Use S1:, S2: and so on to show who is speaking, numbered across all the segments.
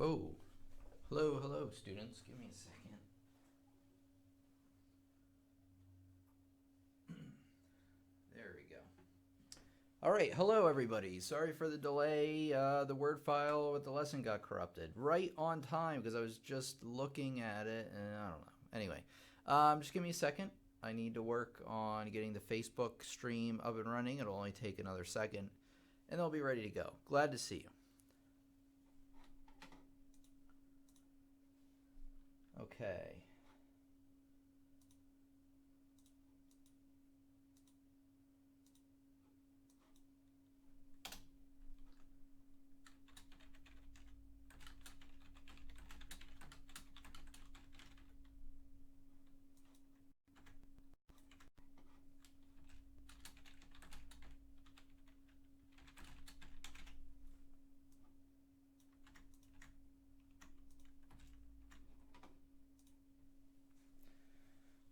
S1: Whoa. Hello, hello, students. Give me a second. There we go. All right, hello, everybody. Sorry for the delay. The Word file with the lesson got corrupted. Right on time because I was just looking at it and I don't know. Anyway, just give me a second. I need to work on getting the Facebook stream up and running. It'll only take another second and they'll be ready to go. Glad to see you. Okay.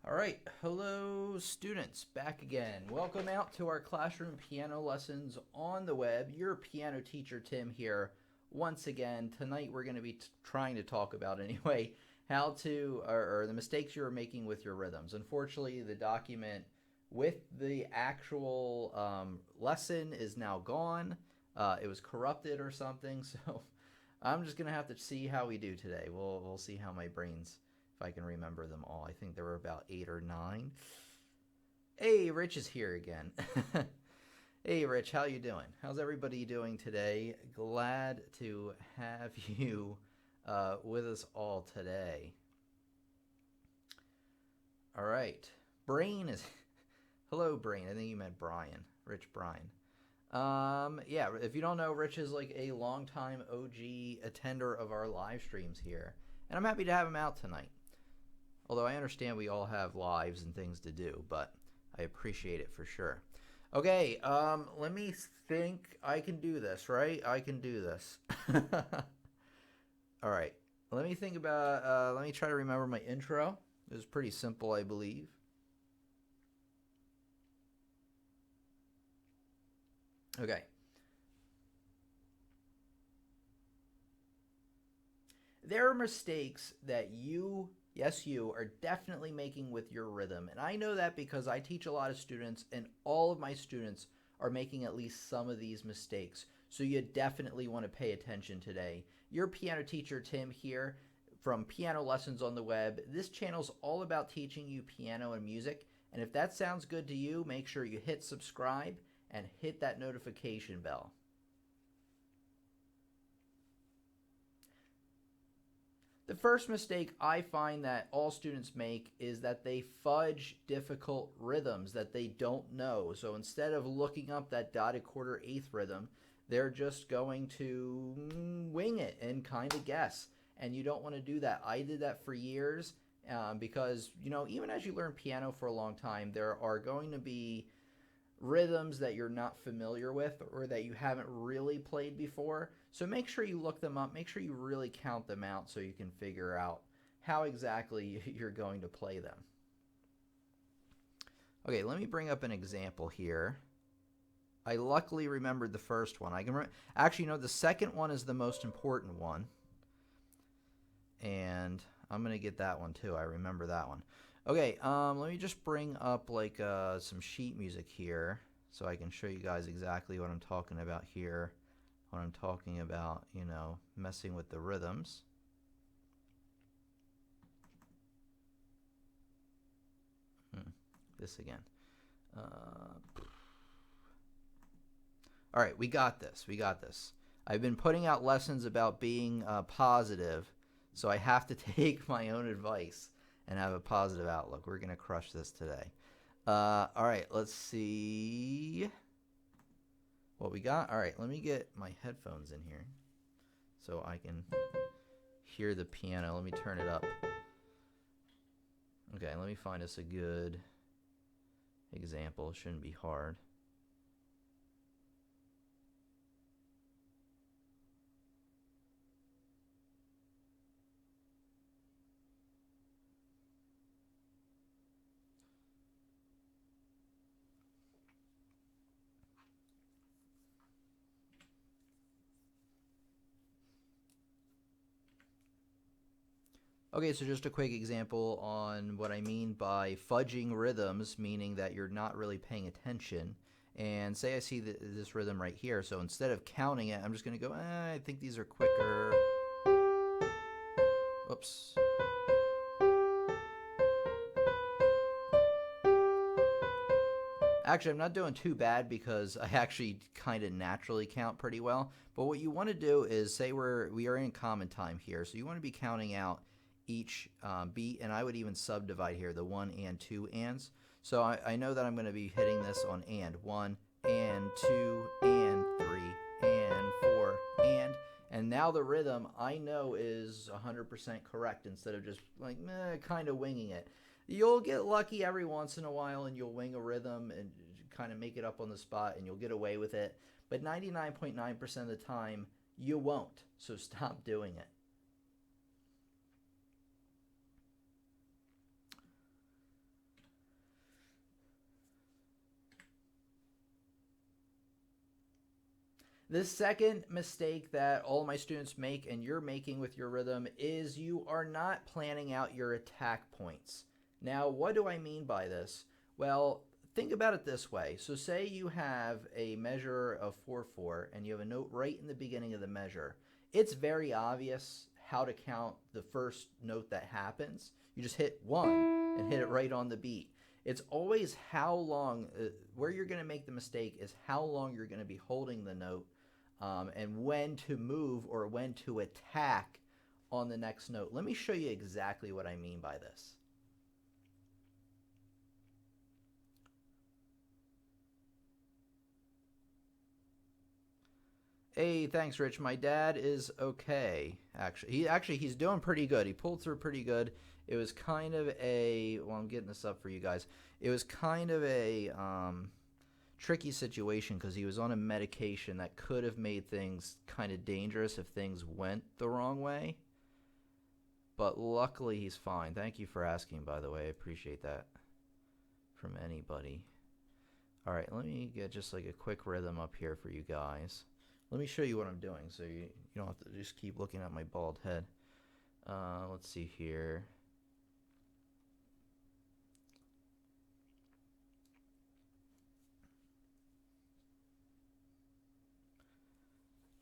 S1: All right, hello students, back again. Welcome out to our classroom piano lessons on the web. Your piano teacher Tim here once again. Tonight we're going to be trying to talk about anyway how to or the mistakes you're making with your rhythms. Unfortunately, the document with the actual lesson is now gone. It was corrupted or something, so I'm just going to have to see how we do today. We'll see how my brain's if I can remember them all. I think there were about 8 or 9. Hey, Rich is here again. Hey, Rich, how you doing? How's everybody doing today? Glad to have you with us all today. All right. Brain is... Hello, Brain. I think you meant Brian. Rich Brian. Yeah, if you don't know, Rich is like a longtime OG attender of our live streams here. And I'm happy to have him out tonight. Although I understand we all have lives and things to do, but I appreciate it for sure. Okay, let me think. I can do this, right? I can do this. All right, let me think about, let me try to remember my intro. It was pretty simple, I believe. Okay. There are mistakes that yes, you are definitely making with your rhythm. And I know that because I teach a lot of students, and all of my students are making at least some of these mistakes. So you definitely want to pay attention today. Your piano teacher, Tim, here from Piano Lessons on the Web. This channel is all about teaching you piano and music. And if that sounds good to you, make sure you hit subscribe and hit that notification bell. The first mistake I find that all students make is that they fudge difficult rhythms that they don't know. So instead of looking up that dotted quarter eighth rhythm, they're just going to wing it and kind of guess. And you don't want to do that. I did that for years because, you know, even as you learn piano for a long time, there are going to be rhythms that you're not familiar with or that you haven't really played before. So make sure you look them up. Make sure you really count them out so you can figure out how exactly you're going to play them. Okay, let me bring up an example here. I luckily remembered the first one. I can actually, you know, the second one is the most important one. And I'm going to get that one too. I remember that one. Okay, let me just bring up like some sheet music here so I can show you guys exactly what I'm talking about here when I'm talking about, you know, messing with the rhythms. This again. All right, we got this. We got this. I've been putting out lessons about being positive, so I have to take my own advice and have a positive outlook. We're going to crush this today. All right, let's see what we got. All right, let me get my headphones in here so I can hear the piano. Let me turn it up. Okay, let me find us a good example. It shouldn't be hard. Okay, so just a quick example on what I mean by fudging rhythms, meaning that you're not really paying attention. And say I see this rhythm right here, so instead of counting it, I'm just going to go, I think these are quicker. Oops. Actually, I'm not doing too bad because I actually kind of naturally count pretty well. But what you want to do is say we are in common time here, so you want to be counting out each beat, and I would even subdivide here the 1 and 2 ands. So I know that I'm going to be hitting this on and 1 and 2 and 3 and 4 and now the rhythm I know is 100% correct instead of just like kind of winging it. You'll get lucky every once in a while and you'll wing a rhythm and kind of make it up on the spot and you'll get away with it. But 99.9% of the time, you won't. So stop doing it. The second mistake that all my students make and you're making with your rhythm is you are not planning out your attack points. Now, what do I mean by this? Well, think about it this way. So say you have a measure of 4/4 and you have a note right in the beginning of the measure. It's very obvious how to count the first note that happens. You just hit 1 and hit it right on the beat. It's always how long, where you're going to make the mistake is how long you're going to be holding the note and when to move or when to attack on the next note. Let me show you exactly what I mean by this. Hey, thanks, Rich. My dad is okay. He's doing pretty good. He pulled through pretty good. It was kind of I'm getting this up for you guys. It was kind of a tricky situation because he was on a medication that could have made things kind of dangerous if things went the wrong way. But luckily, he's fine. Thank you for asking, by the way. I appreciate that from anybody. All right, let me get just like a quick rhythm up here for you guys. Let me show you what I'm doing so you don't have to just keep looking at my bald head. Let's see here.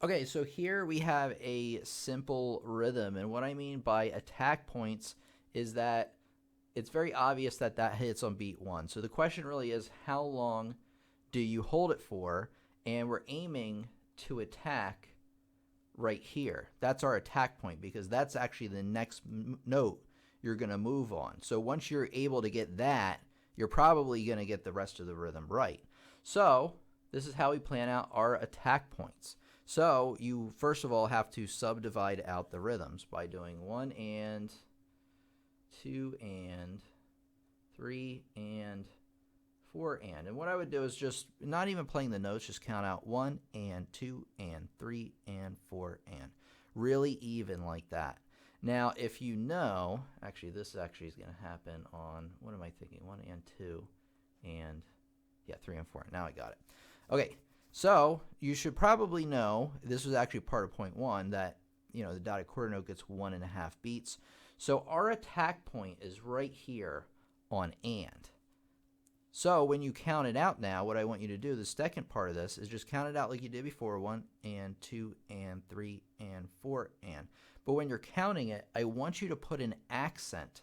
S1: Okay, so here we have a simple rhythm, and what I mean by attack points is that it's very obvious that that hits on beat 1. So the question really is how long do you hold it for, and we're aiming to attack right here. That's our attack point because that's actually the next note you're going to move on. So once you're able to get that, you're probably going to get the rest of the rhythm right. So this is how we plan out our attack points. So you first of all have to subdivide out the rhythms by doing 1 and 2 and 3 and 4 and what I would do is just not even playing the notes, just count out 1 and 2 and 3 and 4 and really even like that. Now if you know, actually this actually is going to happen on, what am I thinking, 1 and 2 and 3 and 4. Now I got it. Okay, so you should probably know, this was actually part of point 1, that the dotted quarter note gets 1.5 beats. So our attack point is right here on and. So when you count it out now, what I want you to do, the second part of this, is just count it out like you did before, 1 and 2 and 3 and 4 and. But when you're counting it, I want you to put an accent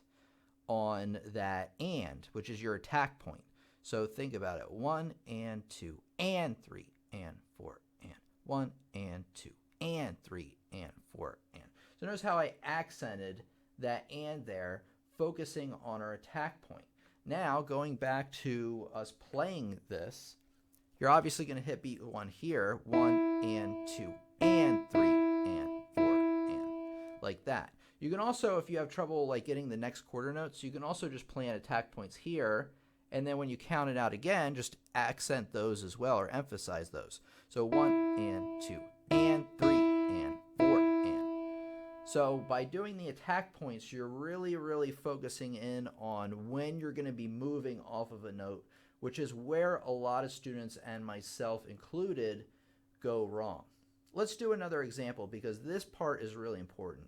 S1: on that and, which is your attack point. So think about it, 1 and 2 and 3 and 4 and 1 and 2 and 3 and 4 and. So notice how I accented that and there, focusing on our attack point. Now, going back to us playing this, you're obviously going to hit beat 1 here, 1 and 2 and 3 and 4 and like that. You can also, if you have trouble like getting the next quarter notes, you can also just plan attack points here, and then when you count it out again, just accent those as well or emphasize those. So 1 and 2 and 3 and 4 and. So by doing the attack points, you're really focusing in on when you're going to be moving off of a note, which is where a lot of students and myself included go wrong. Let's do another example because this part is really important.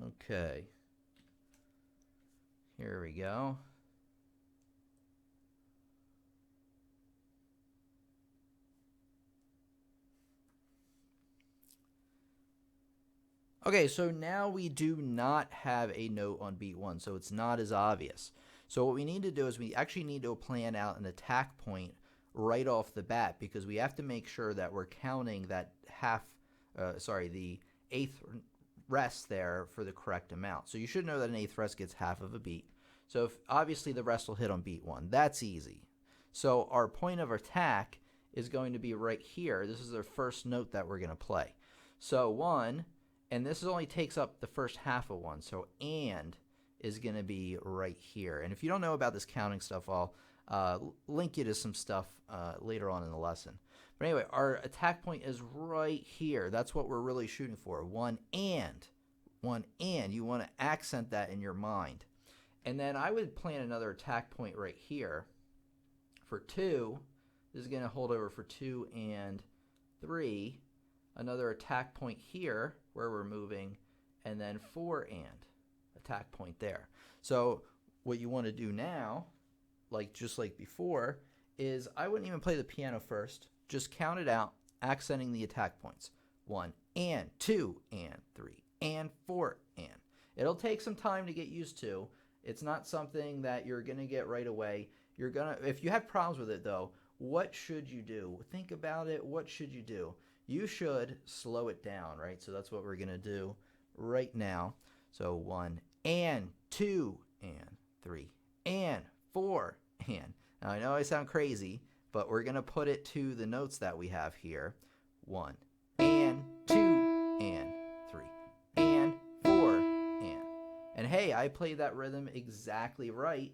S1: Okay. Here we go. Okay, so now we do not have a note on beat 1, so it's not as obvious. So what we need to do is we actually need to plan out an attack point right off the bat, because we have to make sure that we're counting that the eighth rest there for the correct amount. So you should know that an eighth rest gets half of a beat. So obviously the rest will hit on beat 1. That's easy. So our point of attack is going to be right here. This is the first note that we're going to play. So 1, and this only takes up the first half of 1. So and is going to be right here. And if you don't know about this counting stuff, I'll link you to some stuff later on in the lesson. But anyway, our attack point is right here. That's what we're really shooting for. 1 and. 1 and. You want to accent that in your mind. And then I would plan another attack point right here. For 2, this is going to hold over for 2 and 3. Another attack point here where we're moving. And then 4 and. Attack point there. So what you want to do now, just like before, is I wouldn't even play the piano first. Just count it out, accenting the attack points. 1 and 2 and 3 and 4 and. It'll take some time to get used to. It's not something that you're going to get right away. If you have problems with it though, what should you do? Think about it. What should you do? You should slow it down, right? So that's what we're going to do right now. So 1 and 2 and 3 and 4 and. Now I know I sound crazy, but we're going to put it to the notes that we have here. 1 and 2 and 3 and 4 and. And hey, I played that rhythm exactly right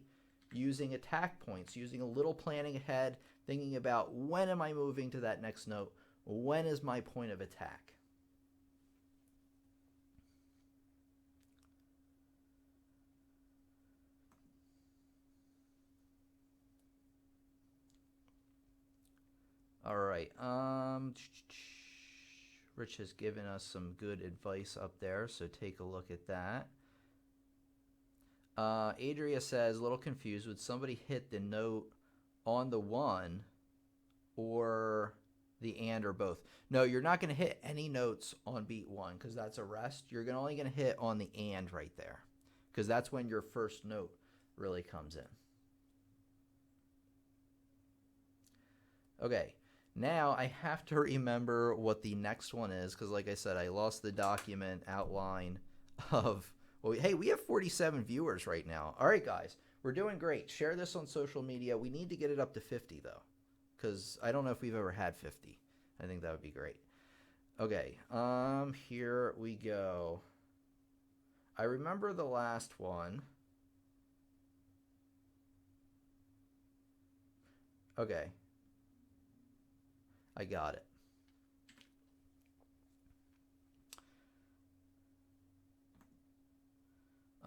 S1: using attack points, using a little planning ahead, thinking about when am I moving to that next note? When is my point of attack? All right. Rich has given us some good advice up there, so take a look at that. Adria says, a little confused. Would somebody hit the note on the 1 or the and or both? No, you're not going to hit any notes on beat 1 because that's a rest. You're only going to hit on the and right there because that's when your first note really comes in. Okay. Now I have to remember what the next one is because, like I said, I lost the document outline of, well, hey, we have 47 viewers right now. All right, guys, we're doing great. Share this on social media. We need to get it up to 50, though, because I don't know if we've ever had 50. I think that would be great. Okay, here we go. I remember the last one. Okay. I got it.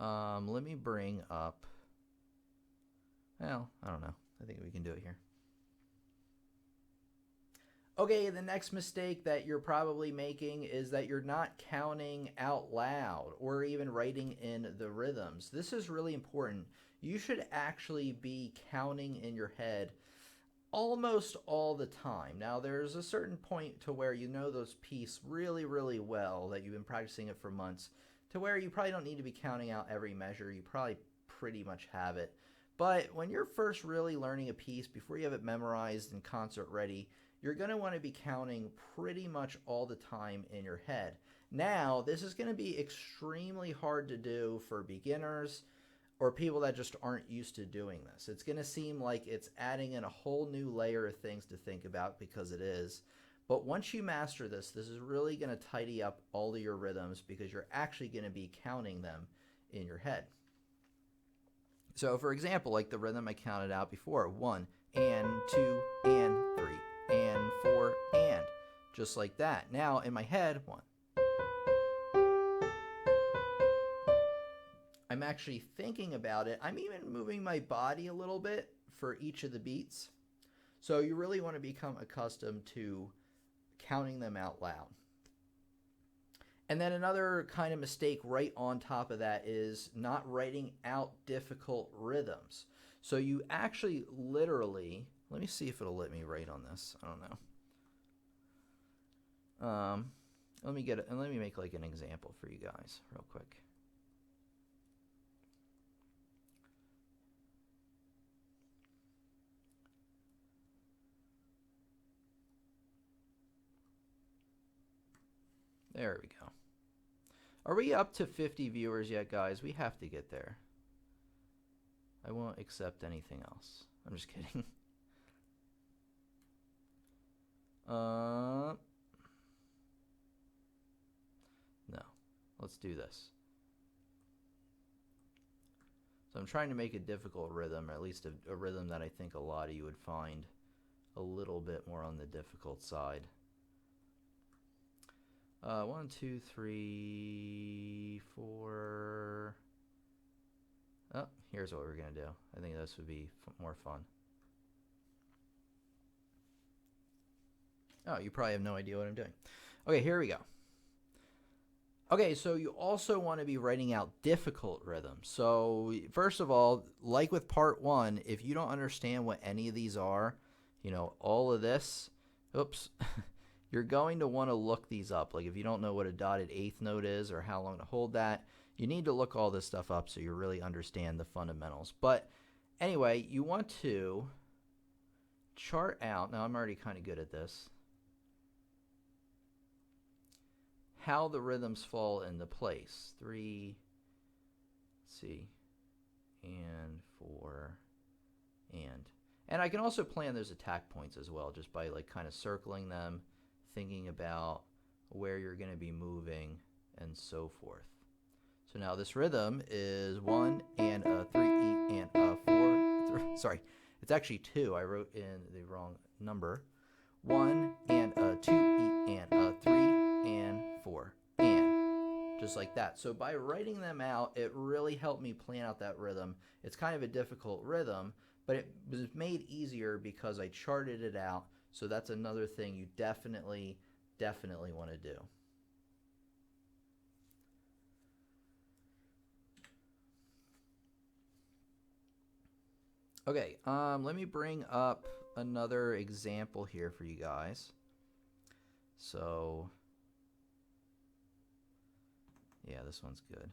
S1: Let me bring up, well, I don't know. I think we can do it here. Okay, the next mistake that you're probably making is that you're not counting out loud or even writing in the rhythms. This is really important. You should actually be counting in your head almost all the time. Now, there's a certain point to where you know those pieces really, really well, that you've been practicing it for months, to where you probably don't need to be counting out every measure. You probably pretty much have it. But when you're first really learning a piece, before you have it memorized and concert ready, you're going to want to be counting pretty much all the time in your head. Now, this is going to be extremely hard to do for beginners or people that just aren't used to doing this. It's going to seem like it's adding in a whole new layer of things to think about, because it is. But once you master this, this is really going to tidy up all of your rhythms because you're actually going to be counting them in your head. So for example, like the rhythm I counted out before, 1 and 2 and 3 and 4 and, just like that. Now in my head, 1. I'm actually thinking about it. I'm even moving my body a little bit for each of the beats. So you really want to become accustomed to counting them out loud. And then another kind of mistake right on top of that is not writing out difficult rhythms. So you actually literally, let me see if it'll let me write on this. I don't know. Let me make like an example for you guys real quick. There we go. Are we up to 50 viewers yet, guys? We have to get there. I won't accept anything else. I'm just kidding. No. Let's do this. So I'm trying to make a difficult rhythm, or at least a rhythm that I think a lot of you would find a little bit more on the difficult side. 1, 2, 3, 4. Oh, here's what we're going to do. I think this would be more fun. Oh, you probably have no idea what I'm doing. Okay, here we go. Okay, so you also want to be writing out difficult rhythms. So first of all, like with part 1, if you don't understand what any of these are, you know, all of this, oops, you're going to want to look these up. Like if you don't know what a dotted eighth note is or how long to hold that, you need to look all this stuff up so you really understand the fundamentals. But anyway, you want to chart out, now I'm already kind of good at this, how the rhythms fall into place. 3, let's see, and 4, and I can also plan those attack points as well, just by like kind of circling them, thinking about where you're going to be moving and so forth. So now this rhythm is 1 and a 3 and a 4. Sorry, it's actually 2. I wrote in the wrong number. 1 and a 2 and a 3 and 4 and just like that. So by writing them out, it really helped me plan out that rhythm. It's kind of a difficult rhythm, but it was made easier because I charted it out. So that's another thing you definitely want to do. Okay, let me bring up another example here for you guys. So, yeah, this one's good.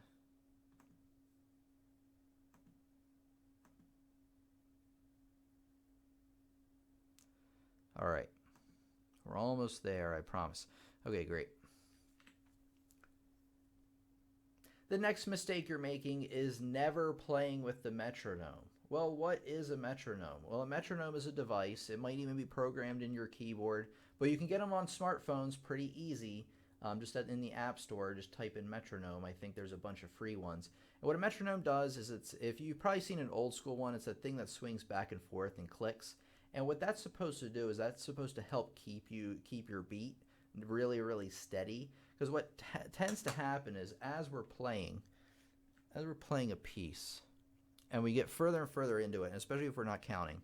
S1: All right, we're almost there, I promise. Okay, great. The next mistake you're making is never playing with the metronome. Well, what is a metronome? Well, a metronome is a device. It might even be programmed in your keyboard, but you can get them on smartphones pretty easy. Just in the App Store, just type in metronome. I think there's a bunch of free ones. And what a metronome does is if you've probably seen an old school one, it's a thing that swings back and forth and clicks. And what that's supposed to do is that's supposed to help keep your beat really, really steady. Because what tends to happen is as we're playing a piece, and we get further and further into it, and especially if we're not counting,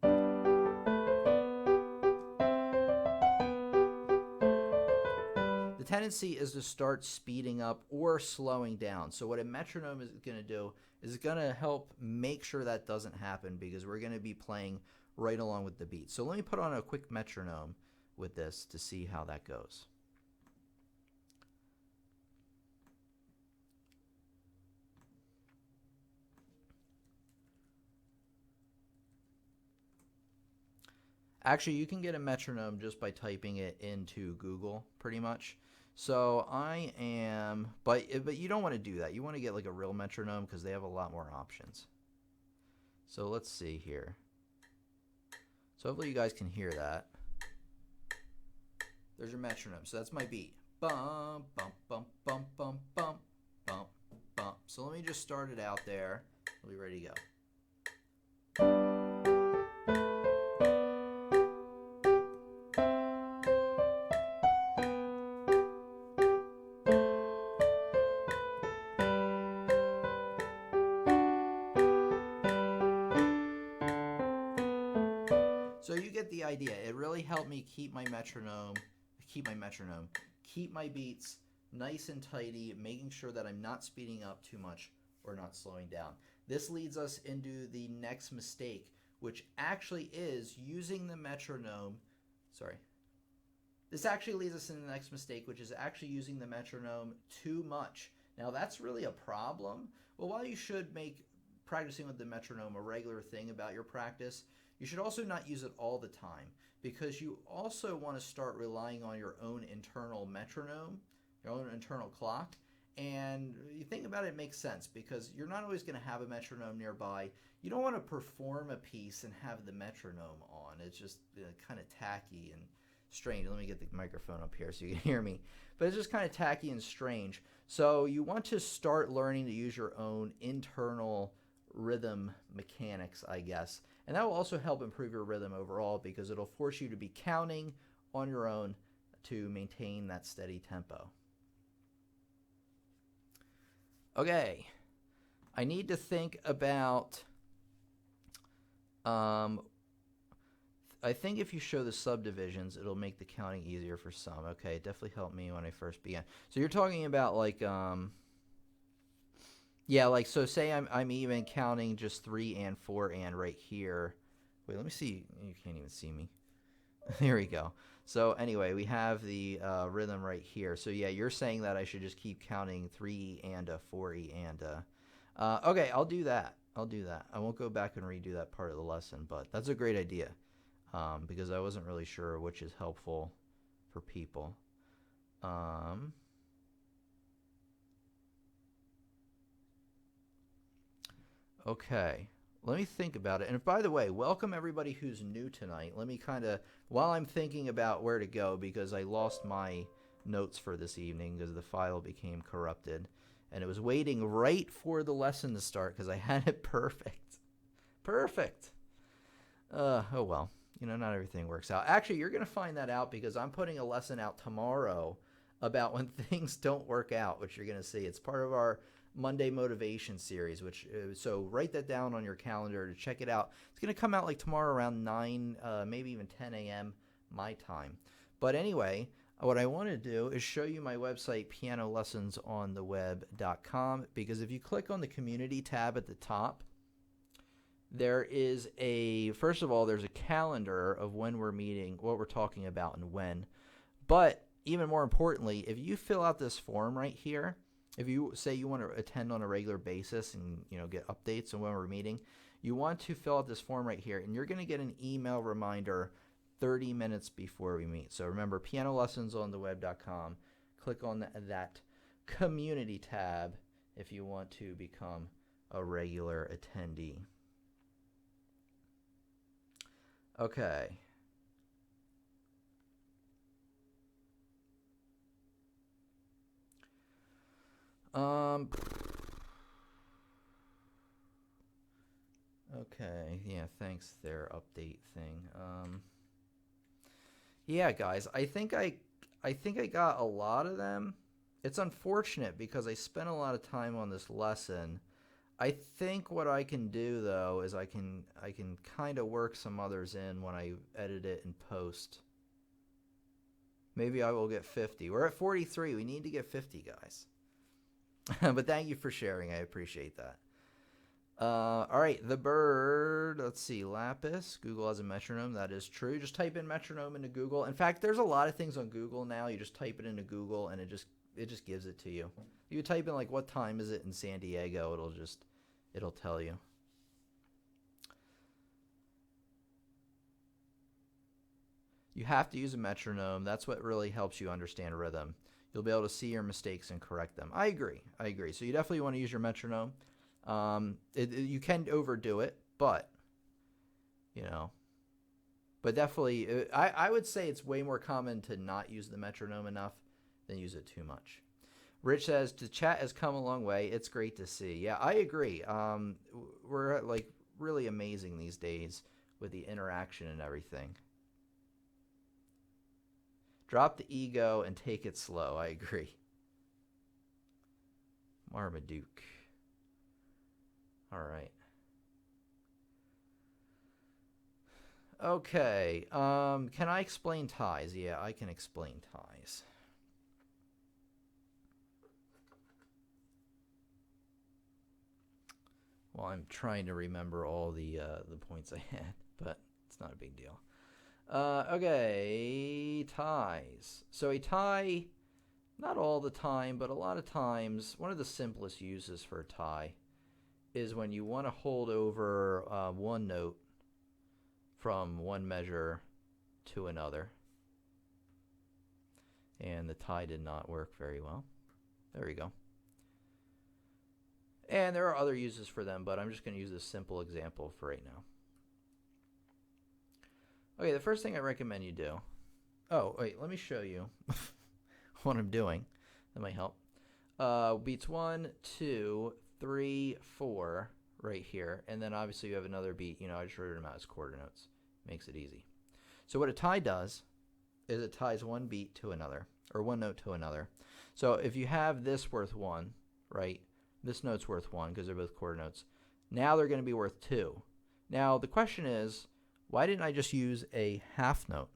S1: the tendency is to start speeding up or slowing down. So what a metronome is going to do is going to help make sure that doesn't happen, because we're going to be playing right along with the beat. So let me put on a quick metronome with this to see how that goes. Actually, you can get a metronome just by typing it into Google, pretty much. So I am, but you don't want to do that. You want to get like a real metronome because they have a lot more options. So let's see here. So hopefully you guys can hear that. There's your metronome. So that's my beat. Bum, bum, bum, bum, bum, bum, bum, bum. So let me just start it out there. We'll be ready to go. So you get the idea. It really helped me keep my metronome, keep my beats nice and tidy, making sure that I'm not speeding up too much or not slowing down. This leads us into the next mistake, which actually is using the metronome. Sorry. This actually leads us into the next mistake, which is actually using the metronome too much. Now, that's really a problem. Well, while you should make practicing with the metronome a regular thing about your practice, you should also not use it all the time, because you also want to start relying on your own internal metronome, your own internal clock. And you think about it, it makes sense, because you're not always going to have a metronome nearby. You don't want to perform a piece and have the metronome on. It's just kind of tacky and strange. Let me get the microphone up here so you can hear me. But it's just kind of tacky and strange. So you want to start learning to use your own internal rhythm mechanics, I guess. And that will also help improve your rhythm overall, because it'll force you to be counting on your own to maintain that steady tempo. Okay, I need to think about, I think if you show the subdivisions, it'll make the counting easier for some. Okay, it definitely helped me when I first began. So you're talking about like, yeah, like, so say I'm even counting just 3 and 4 and right here. Wait, let me see. You can't even see me. There we go. So anyway, we have the rhythm right here. So yeah, you're saying that I should just keep counting 3 and 4 and okay, I'll do that. I won't go back and redo that part of the lesson, but that's a great idea, because I wasn't really sure which is helpful for people. Okay, let me think about it. And by the way, welcome everybody who's new tonight. Let me kind of, while I'm thinking about where to go, because I lost my notes for this evening because the file became corrupted. And it was waiting right for the lesson to start because I had it perfect. Perfect. Oh well, not everything works out. Actually, you're going to find that out because I'm putting a lesson out tomorrow about when things don't work out, which you're going to see. It's part of our Monday motivation series, which so write that down on your calendar to check it out. It's going to come out like tomorrow around 9, maybe even 10 a.m. my time. But anyway, what I want to do is show you my website, pianolessonsontheweb.com, because if you click on the community tab at the top, there is first of all, there's a calendar of when we're meeting, what we're talking about and when. But even more importantly, if you fill out this form right here, if you say you want to attend on a regular basis and get updates on when we're meeting, you want to fill out this form right here, and you're going to get an email reminder 30 minutes before we meet. So remember, pianolessonsontheweb.com. Click on that community tab if you want to become a regular attendee. Okay. Okay, yeah, thanks their update thing. Yeah, guys, I think I got a lot of them. It's unfortunate because I spent a lot of time on this lesson. I think what I can do though is I can kind of work some others in when I edit it in post. Maybe I will get 50. We're at 43. We need to get 50, guys. But thank you for sharing. I appreciate that. All right, the bird. Let's see, lapis. Google has a metronome. That is true. Just type in metronome into Google. In fact, there's a lot of things on Google now. You just type it into Google, and it just gives it to you. You type in like what time is it in San Diego? It'll tell you. You have to use a metronome. That's what really helps you understand rhythm. You'll be able to see your mistakes and correct them. I agree. So you definitely want to use your metronome. You can overdo it, but definitely, I would say it's way more common to not use the metronome enough than use it too much. Rich says, the chat has come a long way. It's great to see. Yeah, I agree. We're like really amazing these days with the interaction and everything. Drop the ego and take it slow. I agree. Marmaduke. All right. Okay. Can I explain ties? Yeah, I can explain ties. Well, I'm trying to remember all the points I had, but it's not a big deal. Okay, ties. So a tie, not all the time, but a lot of times, one of the simplest uses for a tie is when you want to hold over one note from one measure to another. And the tie did not work very well. There we go. And there are other uses for them, but I'm just going to use this simple example for right now. Okay, the first thing I recommend you do. Oh, wait, let me show you what I'm doing. That might help. Beats 1, 2, 3, 4 right here. And then obviously you have another beat. You know, I just wrote them out as quarter notes. Makes it easy. So what a tie does is it ties one beat to another, or one note to another. So if you have this worth 1, right, this note's worth 1 because they're both quarter notes. Now they're going to be worth 2. Now the question is, why didn't I just use a half note?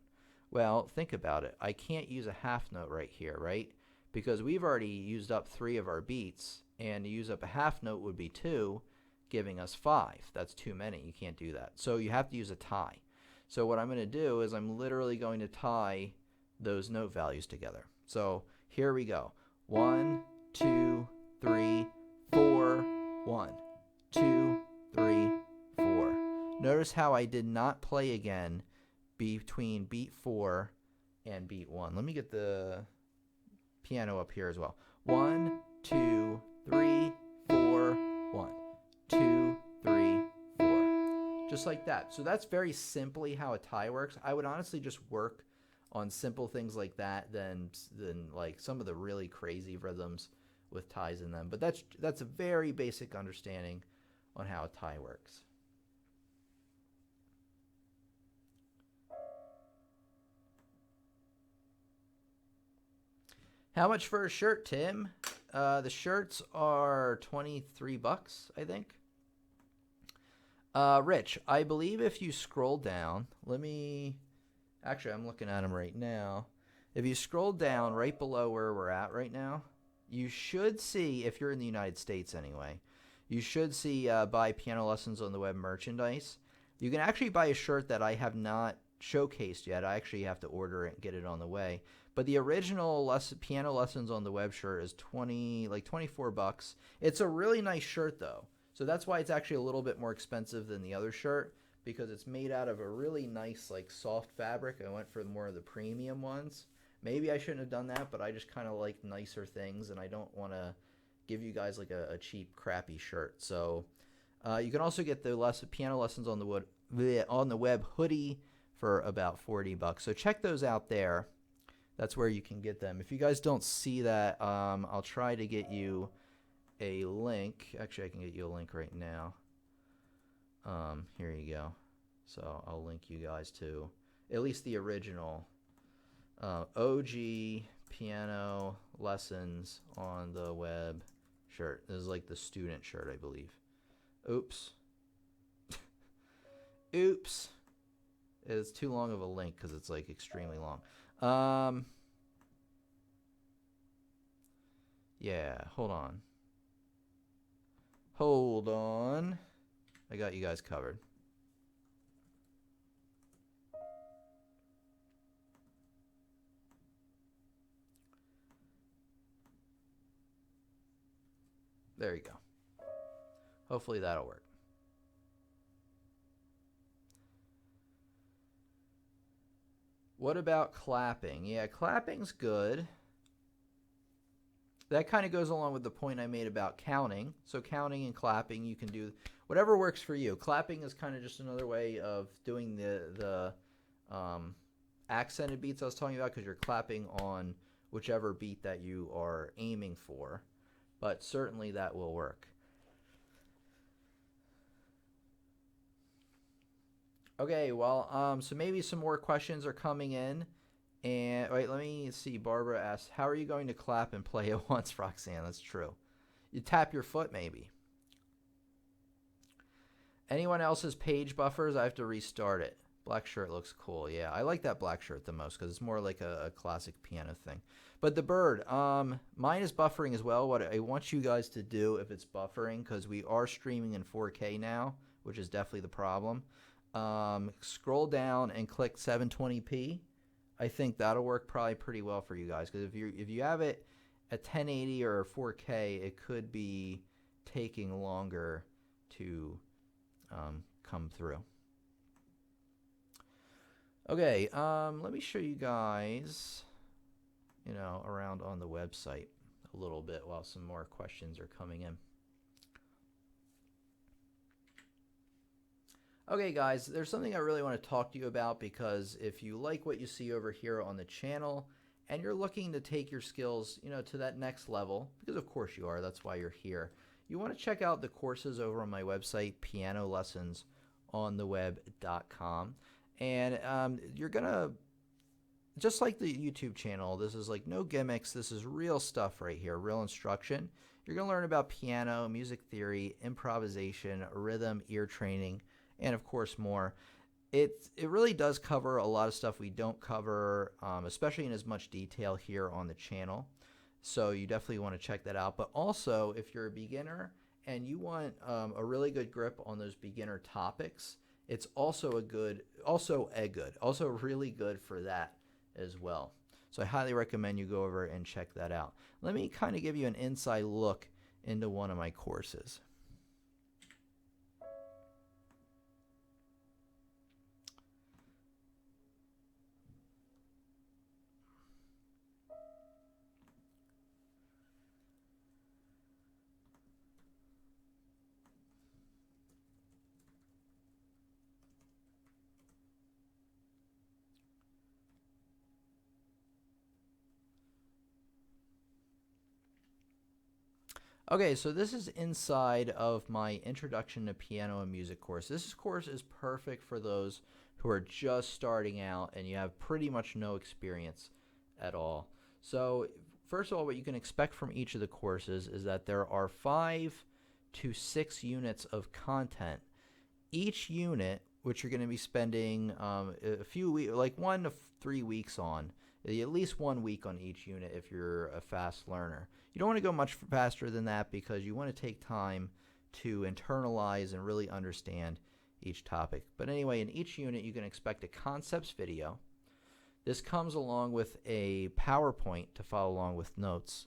S1: Well, think about it. I can't use a half note right here, right? Because we've already used up 3 of our beats, and to use up a half note would be 2, giving us 5. That's too many. You can't do that. So you have to use a tie. So what I'm going to do is I'm literally going to tie those note values together. So here we go. 1, 2, 3, 4, 1, 2, 3, 4. Notice how I did not play again between beat 4 and beat 1. Let me get the piano up here as well. 1, 2, 3, 4, 1, 2, 3, 4. Just like that. So that's very simply how a tie works. I would honestly just work on simple things like that than like some of the really crazy rhythms with ties in them. But that's a very basic understanding on how a tie works. How much for a shirt, Tim? The shirts are $23, I think. Rich, I believe if you scroll down, actually, I'm looking at them right now. If you scroll down right below where we're at right now, you should see, if you're in the United States anyway, you should see buy piano lessons on the web merchandise. You can actually buy a shirt that I have not showcased yet. I actually have to order it and get it on the way. But the original piano lessons on the web shirt is $24. It's a really nice shirt though. So that's why it's actually a little bit more expensive than the other shirt, because it's made out of a really nice like soft fabric. I went for more of the premium ones. Maybe I shouldn't have done that, but I just kind of like nicer things, and I don't want to give you guys like a cheap, crappy shirt. So you can also get the piano lessons on the web hoodie for about $40. So check those out there. That's where you can get them. If you guys don't see that, I'll try to get you a link. Actually, I can get you a link right now. Here you go. So I'll link you guys to at least the original OG piano lessons on the web shirt. This is like the student shirt, I believe. Oops. Oops. It's too long of a link because it's like extremely long. Yeah, hold on. Hold on. I got you guys covered. There you go. Hopefully that'll work. What about clapping? Yeah, clapping's good. That kind of goes along with the point I made about counting. So counting and clapping, you can do whatever works for you. Clapping is kind of just another way of doing the accented beats I was talking about, because you're clapping on whichever beat that you are aiming for. But certainly that will work. Okay, well, so maybe some more questions are coming in. And wait, let me see. Barbara asks, how are you going to clap and play at once, Roxanne? That's true. You tap your foot, maybe. Anyone else's page buffers? I have to restart it. Black shirt looks cool. Yeah, I like that black shirt the most because it's more like a classic piano thing. But the bird, mine is buffering as well. What I want you guys to do if it's buffering, because we are streaming in 4K now, which is definitely the problem. Scroll down and click 720p. I think that'll work probably pretty well for you guys, because if you have it at 1080 or 4K, it could be taking longer to come through. Okay, let me show you guys, around on the website a little bit while some more questions are coming in. Okay, guys, there's something I really want to talk to you about, because if you like what you see over here on the channel and you're looking to take your skills, to that next level, because of course you are, that's why you're here, you want to check out the courses over on my website, pianolessonsontheweb.com. And you're going to, just like the YouTube channel, this is like no gimmicks. This is real stuff right here, real instruction. You're going to learn about piano, music theory, improvisation, rhythm, ear training, and of course more. It really does cover a lot of stuff we don't cover, especially in as much detail here on the channel. So you definitely want to check that out. But also, if you're a beginner and you want a really good grip on those beginner topics, it's also really good for that as well. So I highly recommend you go over and check that out. Let me kind of give you an inside look into one of my courses. Okay, so this is inside of my Introduction to Piano and Music course. This course is perfect for those who are just starting out and you have pretty much no experience at all. So first of all, what you can expect from each of the courses is that there are 5 to 6 units of content. Each unit, which you're going to be spending a few weeks, like 1 to 3 weeks on, at least 1 week on each unit if you're a fast learner. You don't want to go much faster than that, because you want to take time to internalize and really understand each topic. But anyway, in each unit you can expect a concepts video. This comes along with a PowerPoint to follow along with notes.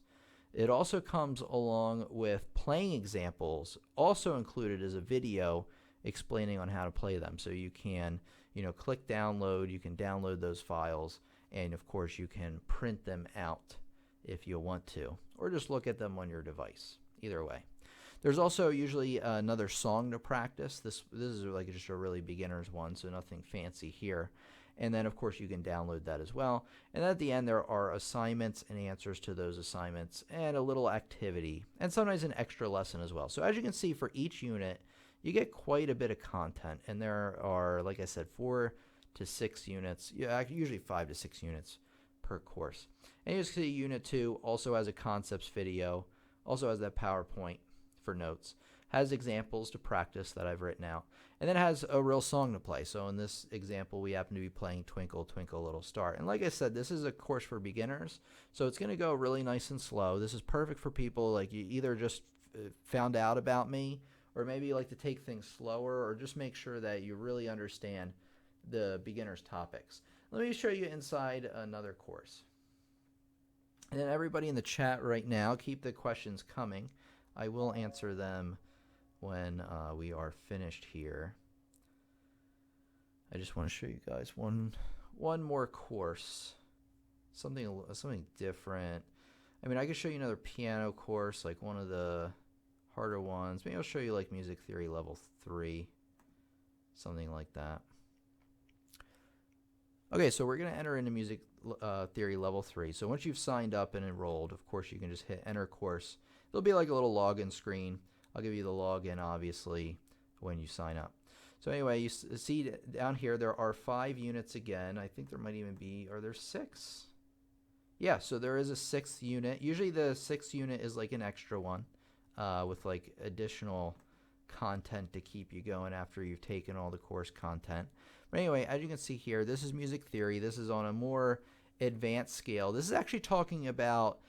S1: It also comes along with playing examples, also included as a video explaining on how to play them. So you can, click download, you can download those files, and of course you can print them out if you want to, or just look at them on your device. Either way. There's also usually another song to practice. This is like just a really beginner's one, so nothing fancy here. And then of course you can download that as well. And at the end there are assignments and answers to those assignments, and a little activity, and sometimes an extra lesson as well. So as you can see, for each unit you get quite a bit of content, and there are, like I said, 4 to 6 units, usually 5 to 6 units per course. And you see Unit 2 also has a concepts video, also has that PowerPoint for notes, has examples to practice that I've written out, and then it has a real song to play. So in this example, we happen to be playing Twinkle, Twinkle, Little Star. And like I said, this is a course for beginners, so it's going to go really nice and slow. This is perfect for people like you either just found out about me, or maybe you like to take things slower, or just make sure that you really understand the beginner's topics. Let me show you inside another course. And then everybody in the chat right now, keep the questions coming. I will answer them when we are finished here. I just want to show you guys one more course, something different. I mean, I could show you another piano course, like one of the harder ones. Maybe I'll show you like Music Theory Level 3, something like that. Okay, so we're going to enter into Music Theory Level 3. So once you've signed up and enrolled, of course, you can just hit Enter Course. There'll be like a little login screen. I'll give you the login, obviously, when you sign up. So anyway, you see down here there are 5 units again. I think there might even be, are there 6? Yeah, so there is a 6th unit. Usually the 6th unit is like an extra one with like additional content to keep you going after you've taken all the course content. But anyway, as you can see here, this is music theory. This is on a more advanced scale. This is actually talking about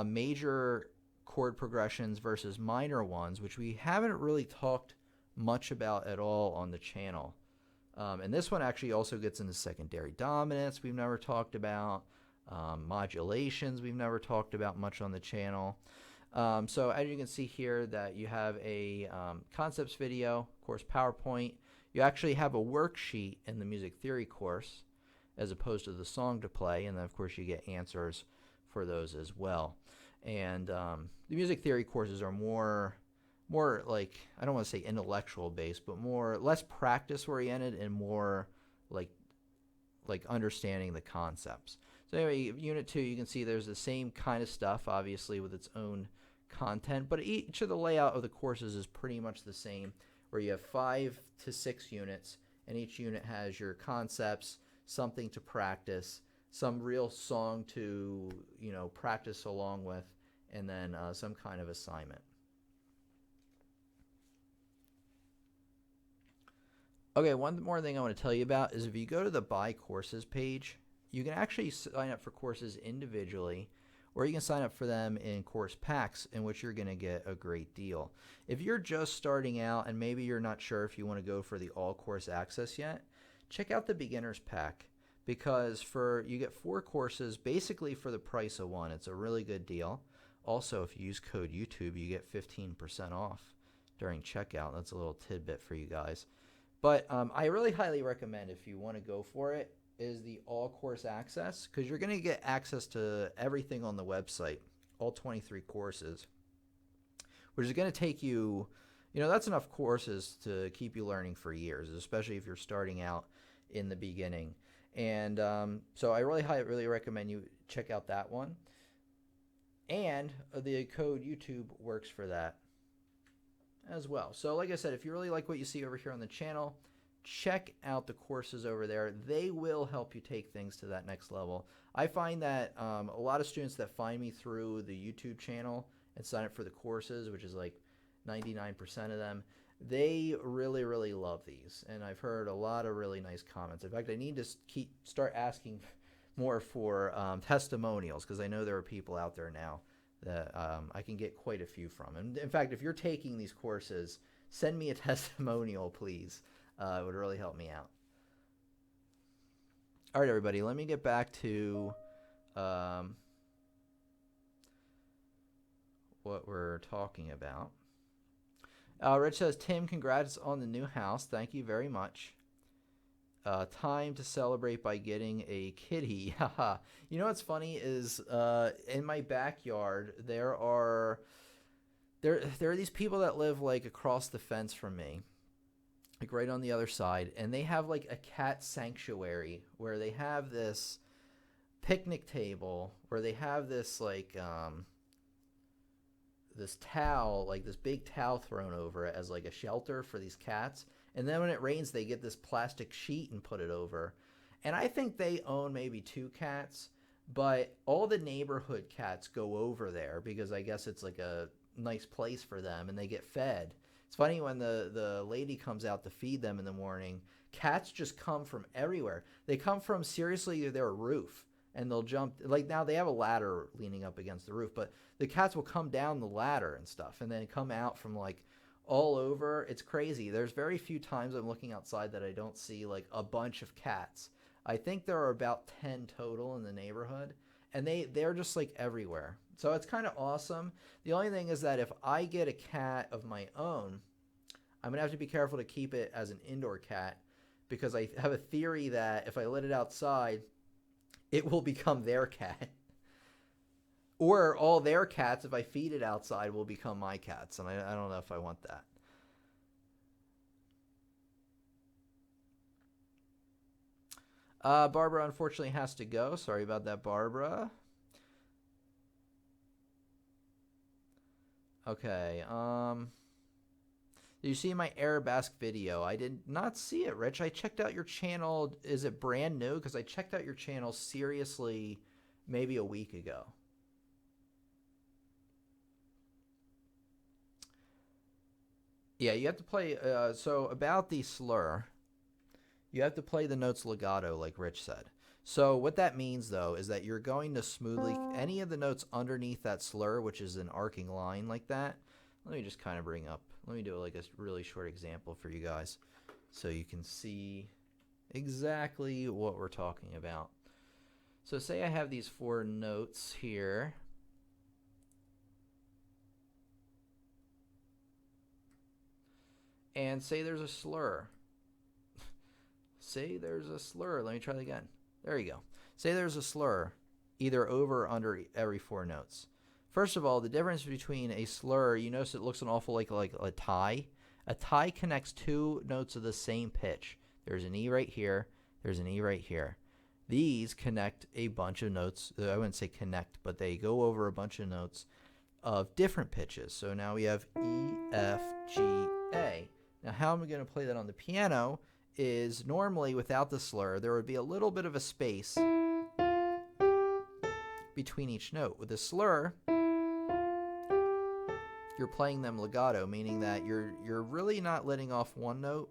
S1: major chord progressions versus minor ones, which we haven't really talked much about at all on the channel. And this one actually also gets into secondary dominance we've never talked about, modulations we've never talked about much on the channel. So as you can see here that you have a concepts video, of course PowerPoint. You actually have a worksheet in the music theory course as opposed to the song to play, and then of course you get answers for those as well. And the music theory courses are more like, I don't want to say intellectual based, but less practice oriented and more like understanding the concepts. So anyway, unit 2, you can see there's the same kind of stuff, obviously with its own content, but each of the layout of the courses is pretty much the same, where you have 5 to 6 units, and each unit has your concepts, something to practice, some real song to practice along with, and then some kind of assignment. Okay, one more thing I want to tell you about is if you go to the Buy Courses page, you can actually sign up for courses individually, or you can sign up for them in course packs, in which you're going to get a great deal. If you're just starting out and maybe you're not sure if you want to go for the all course access yet, check out the beginners pack, because you get 4 courses basically for the price of one. It's a really good deal. Also, if you use code YouTube, you get 15% off during checkout. That's a little tidbit for you guys. But I really highly recommend, if you want to go for it, is the all course access, because you're going to get access to everything on the website, all 23 courses, which is going to take you, that's enough courses to keep you learning for years, especially if you're starting out in the beginning. And so I really recommend you check out that one. And the code YouTube works for that as well. So like I said, if you really like what you see over here on the channel, check out the courses over there. They will help you take things to that next level. I find that a lot of students that find me through the YouTube channel and sign up for the courses, which is like 99% of them, they really, really love these. And I've heard a lot of really nice comments. In fact, I need to start asking more for testimonials, because I know there are people out there now that I can get quite a few from. And in fact, if you're taking these courses, send me a testimonial, please. It would really help me out. All right, everybody, let me get back to what we're talking about. Rich says, Tim, congrats on the new house. Thank you very much. Time to celebrate by getting a kitty. You know what's funny is in my backyard there are these people that live like across the fence from me, like right on the other side, and they have like a cat sanctuary where they have this picnic table, where they have this like this towel, like this big towel thrown over it as like a shelter for these cats. And then when it rains, they get this plastic sheet and put it over. And I think they own maybe 2 cats, but all the neighborhood cats go over there because I guess it's like a nice place for them, and they get fed. It's funny, when the lady comes out to feed them in the morning, cats just come from everywhere. They come from, seriously, their roof, and they'll jump. Like now they have a ladder leaning up against the roof, but the cats will come down the ladder and stuff, and then come out from like all over. It's crazy. There's very few times I'm looking outside that I don't see like a bunch of cats. I think there are about 10 total in the neighborhood, and they're just like everywhere. So it's kind of awesome. The only thing is that if I get a cat of my own, I'm gonna have to be careful to keep it as an indoor cat, because I have a theory that if I let it outside, it will become their cat. Or all their cats, if I feed it outside, will become my cats. And I don't know if I want that. Barbara unfortunately has to go. Sorry about that, Barbara. Okay. Did you see my Arabesque video? I did not see it, Rich. I checked out your channel. Is it brand new? Because I checked out your channel seriously maybe a week ago. Yeah, you have to play. So about the slur, you have to play the notes legato, like Rich said. So what that means, though, is that you're going to smoothly, any of the notes underneath that slur, which is an arcing line like that. Let me just kind of bring up, let me do like a really short example for you guys so you can see exactly what we're talking about. So say I have these 4 notes here. And say there's a slur. Say there's a slur. Let me try that again. There you go. Say there's a slur, either over or under every 4 notes. First of all, the difference between a slur, you notice it looks an awful like a tie. A tie connects 2 notes of the same pitch. There's an E right here. There's an E right here. These connect a bunch of notes. I wouldn't say connect, but they go over a bunch of notes of different pitches. So now we have E, F, G, A. Now how I'm going to play that on the piano is normally without the slur, there would be a little bit of a space between each note. With the slur, you're playing them legato, meaning that you're really not letting off one note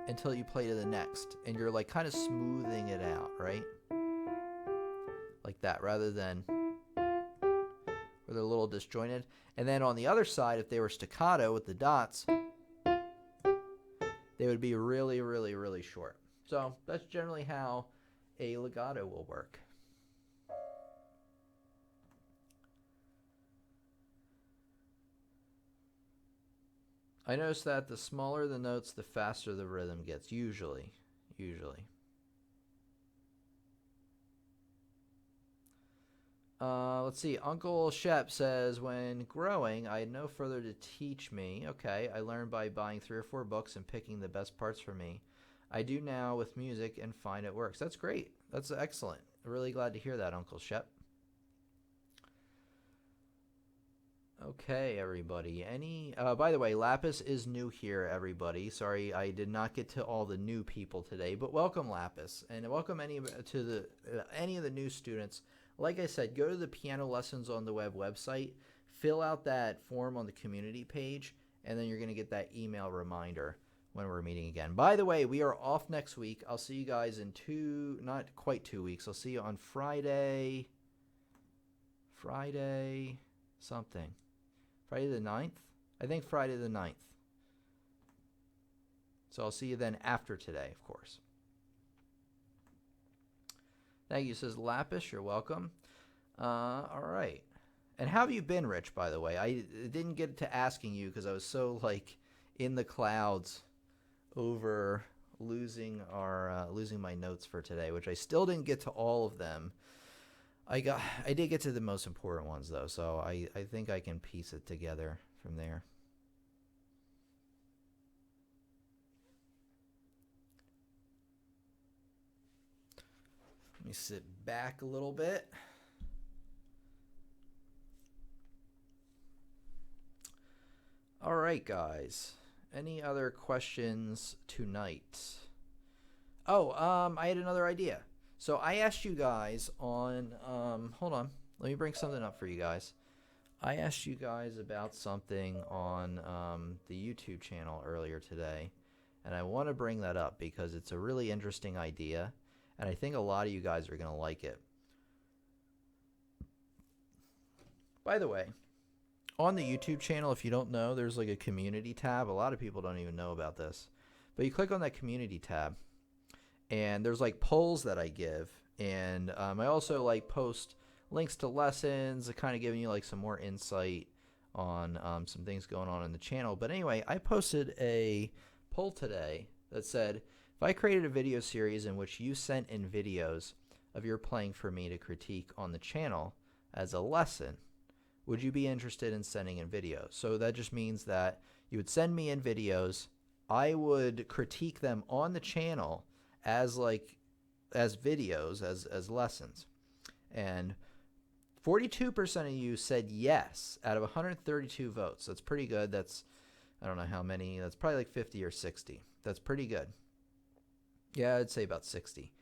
S1: until you play to the next, and you're like kind of smoothing it out, right? Like that, rather than where they're a little disjointed. And then on the other side, if they were staccato with the dots, they would be really, really, really short. So that's generally how a legato will work. I noticed that the smaller the notes, the faster the rhythm gets, usually. Let's see. Uncle Shep says, when growing, I had no further to teach me. Okay, I learned by buying 3 or 4 books and picking the best parts for me. I do now with music and find it works. That's great. That's excellent. Really glad to hear that, Uncle Shep. Okay, everybody. By the way, Lapis is new here, everybody. Sorry, I did not get to all the new people today, but welcome, Lapis, and welcome any of the new students. Like I said, go to the Piano Lessons on the Web website, fill out that form on the community page, and then you're going to get that email reminder when we're meeting again. By the way, we are off next week. I'll see you guys in not quite 2 weeks. I'll see you on Friday something. Friday the 9th? I think Friday the 9th. So I'll see you then after today, of course. Thank you, says Lapis. You're welcome. All right. And how have you been, Rich, by the way? I didn't get to asking you because I was so, in the clouds over losing my notes for today, which I still didn't get to all of them. I did get to the most important ones, though, so I think I can piece it together from there. Let me sit back a little bit. All right, guys. Any other questions tonight? Oh, I had another idea. So I asked you guys on, hold on, let me bring something up for you guys. I asked you guys about something on the YouTube channel earlier today, and I want to bring that up because it's a really interesting idea, and I think a lot of you guys are going to like it. By the way, on the YouTube channel, if you don't know, there's like a community tab. A lot of people don't even know about this, but you click on that community tab, and there's polls that I give, and I also post links to lessons, kind of giving you some more insight on some things going on in the channel. But anyway, I posted a poll today that said, if I created a video series in which you sent in videos of your playing for me to critique on the channel as a lesson, would you be interested in sending in videos? So that just means that you would send me in videos, I would critique them on the channel as videos, as lessons. And 42% of you said yes out of 132 votes. That's pretty good. That's, I don't know how many. That's probably 50 or 60. That's pretty good. Yeah, I'd say about 60.